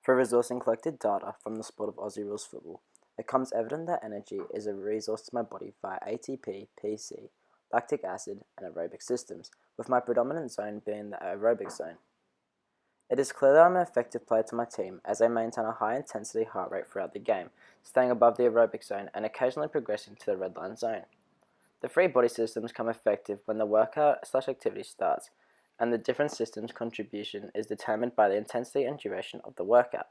Through resourcing collected data from the sport of Aussie rules football, it becomes evident that energy is a resource to my body via ATP, PC, lactic acid, and aerobic systems, with my predominant zone being the aerobic zone. It is clear that I'm an effective player to my team as I maintain a high intensity heart rate throughout the game, staying above the aerobic zone and occasionally progressing to the red line zone. The three body systems become effective when the workout/activity starts, and the different systems' contribution is determined by the intensity and duration of the workout.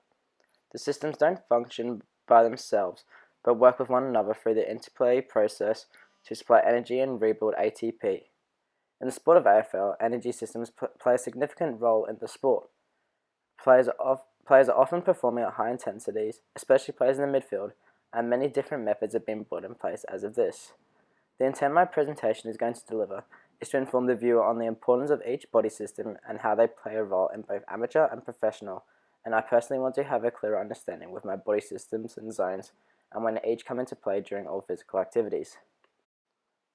The systems don't function by themselves, but work with one another through the interplay process to supply energy and rebuild ATP. In the sport of AFL, energy systems play a significant role in the sport. Players are often performing at high intensities, especially players in the midfield, and many different methods have been brought in place as of this. The intent my presentation is going to deliver is to inform the viewer on the importance of each body system and how they play a role in both amateur and professional, and I personally want to have a clearer understanding with my body systems and zones and when each come into play during all physical activities.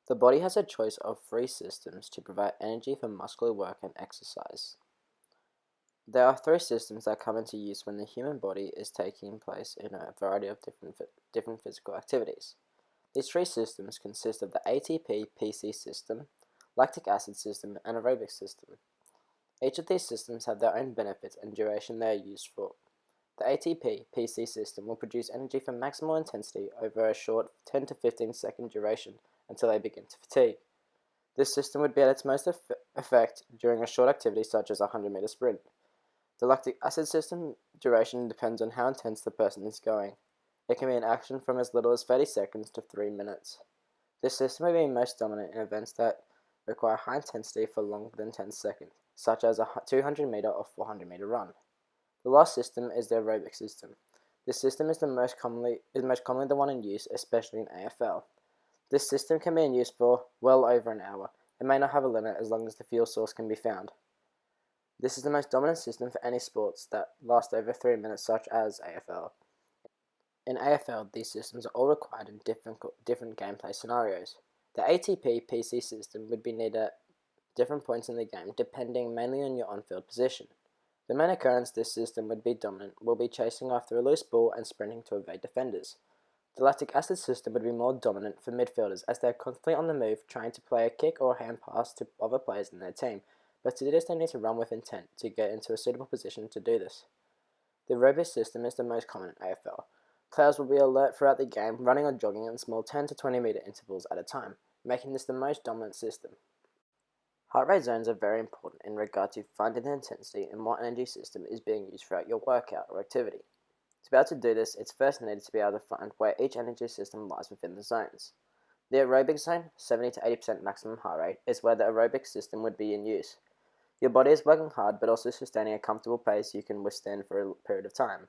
The body has a choice of three systems to provide energy for muscular work and exercise. There are three systems that come into use when the human body is taking place in a variety of different physical activities. These three systems consist of the ATP-PC system, lactic acid system, and aerobic system. Each of these systems have their own benefits and duration they are used for. The ATP-PC system will produce energy for maximal intensity over a short 10 to 15 second duration until they begin to fatigue. This system would be at its most effect during a short activity such as a 100-meter sprint. The lactic acid system duration depends on how intense the person is going. It can be in action from as little as 30 seconds to 3 minutes. This system will be most dominant in events that require high intensity for longer than 10 seconds, such as a 200-meter or 400-meter run. The last system is the aerobic system. This system is most commonly the one in use, especially in AFL. This system can be in use for well over an hour. It may not have a limit as long as the fuel source can be found. This is the most dominant system for any sports that last over 3 minutes, such as AFL. In AFL, these systems are all required in different gameplay scenarios. The ATP-PC system would be needed at different points in the game, depending mainly on your on-field position. The main occurrence this system would be dominant will be chasing after a loose ball and sprinting to evade defenders. The lactic acid system would be more dominant for midfielders as they are constantly on the move trying to play a kick or a hand pass to other players in their team, but to do this they need to run with intent to get into a suitable position to do this. The aerobic system is the most common in AFL. Players will be alert throughout the game, running or jogging in small 10 to 20 meter intervals at a time, making this the most dominant system. Heart rate zones are very important in regard to finding the intensity and what energy system is being used throughout your workout or activity. To be able to do this, it's first needed to be able to find where each energy system lies within the zones. The aerobic zone, 70 to 80% maximum heart rate, is where the aerobic system would be in use. Your body is working hard but also sustaining a comfortable pace you can withstand for a period of time.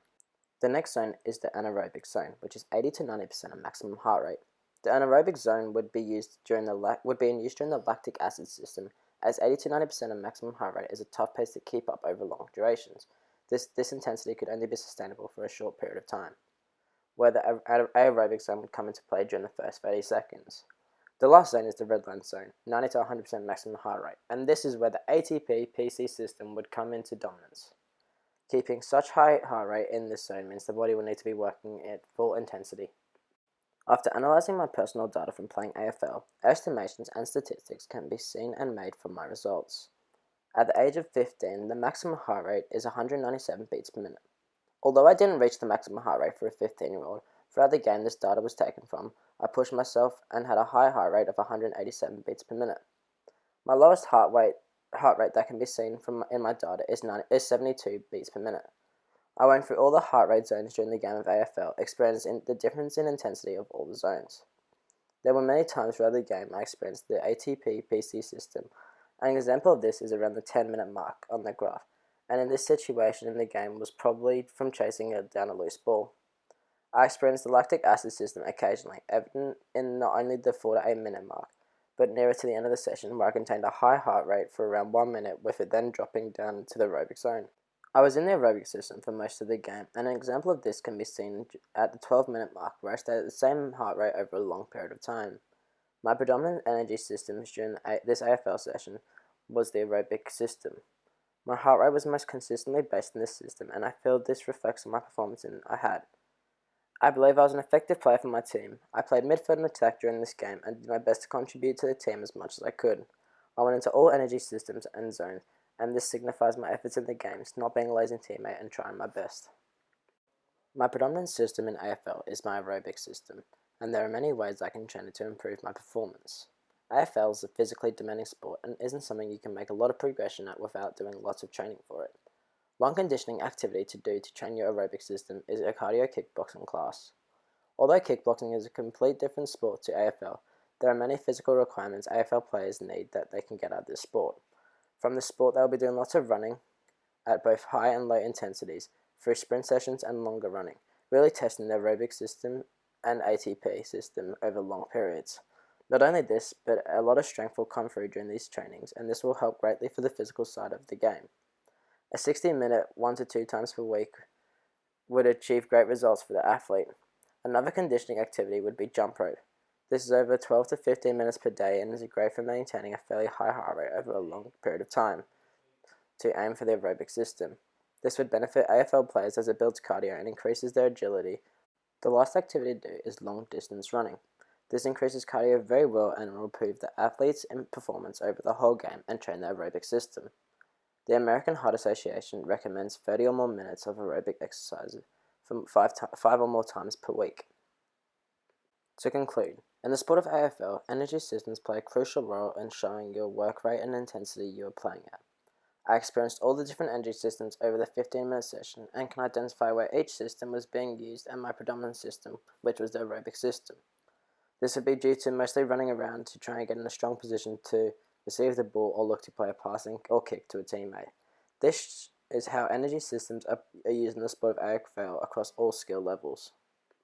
The next zone is the anaerobic zone, which is 80 to 90% of maximum heart rate. The anaerobic zone would be in use during the lactic acid system, as 80 to 90% of maximum heart rate is a tough pace to keep up over long durations. This intensity could only be sustainable for a short period of time, where the aerobic zone would come into play during the first 30 seconds. The last zone is the red line zone, 90 to 100% maximum heart rate, and this is where the ATP-PC system would come into dominance. Keeping such high heart rate in this zone means the body will need to be working at full intensity. After analysing my personal data from playing AFL, estimations and statistics can be seen and made from my results. At the age of 15, the maximum heart rate is 197 beats per minute. Although I didn't reach the maximum heart rate for a 15-year-old, throughout the game this data was taken from, I pushed myself and had a high heart rate of 187 beats per minute. My lowest heart rate that can be seen in my data is 72 beats per minute. I went through all the heart rate zones during the game of AFL, experiencing the difference in intensity of all the zones. There were many times throughout the game I experienced the ATP-PC system. An example of this is around the 10-minute mark on the graph, and in this situation in the game was probably from chasing down a loose ball. I experienced the lactic acid system occasionally, evident in not only the 4 to 8 minute mark, but nearer to the end of the session where I contained a high heart rate for around 1 minute with it then dropping down to the aerobic zone. I was in the aerobic system for most of the game, and an example of this can be seen at the 12-minute mark where I stayed at the same heart rate over a long period of time. My predominant energy systems during this AFL session was the aerobic system. My heart rate was most consistently based in this system, and I feel this reflects on my performance I had. I believe I was an effective player for my team. I played midfield and attack during this game and did my best to contribute to the team as much as I could. I went into all energy systems and zones, and this signifies my efforts in the games, not being a lazy teammate and trying my best. My predominant system in AFL is my aerobic system, and there are many ways I can train it to improve my performance. AFL is a physically demanding sport and isn't something you can make a lot of progression at without doing lots of training for it. One conditioning activity to do to train your aerobic system is a cardio kickboxing class. Although kickboxing is a complete different sport to AFL, there are many physical requirements AFL players need that they can get out of this sport. From this sport, they will be doing lots of running at both high and low intensities through sprint sessions and longer running, really testing their aerobic system and ATP system over long periods. Not only this, but a lot of strength will come through during these trainings, and this will help greatly for the physical side of the game. A 60-minute 1 to 2 times per week would achieve great results for the athlete. Another conditioning activity would be jump rope. This is over 12 to 15 minutes per day and is great for maintaining a fairly high heart rate over a long period of time to aim for the aerobic system. This would benefit AFL players as it builds cardio and increases their agility. The last activity to do is long distance running. This increases cardio very well and will improve the athlete's performance over the whole game and train their aerobic system. The American Heart Association recommends 30 or more minutes of aerobic exercise from 5 or more times per week. To conclude, in the sport of AFL, energy systems play a crucial role in showing your work rate and intensity you are playing at. I experienced all the different energy systems over the 15-minute session and can identify where each system was being used and my predominant system, which was the aerobic system. This would be due to mostly running around to try and get in a strong position to receive the ball or look to play a passing or kick to a teammate. This is how energy systems are used in the sport of AFL across all skill levels.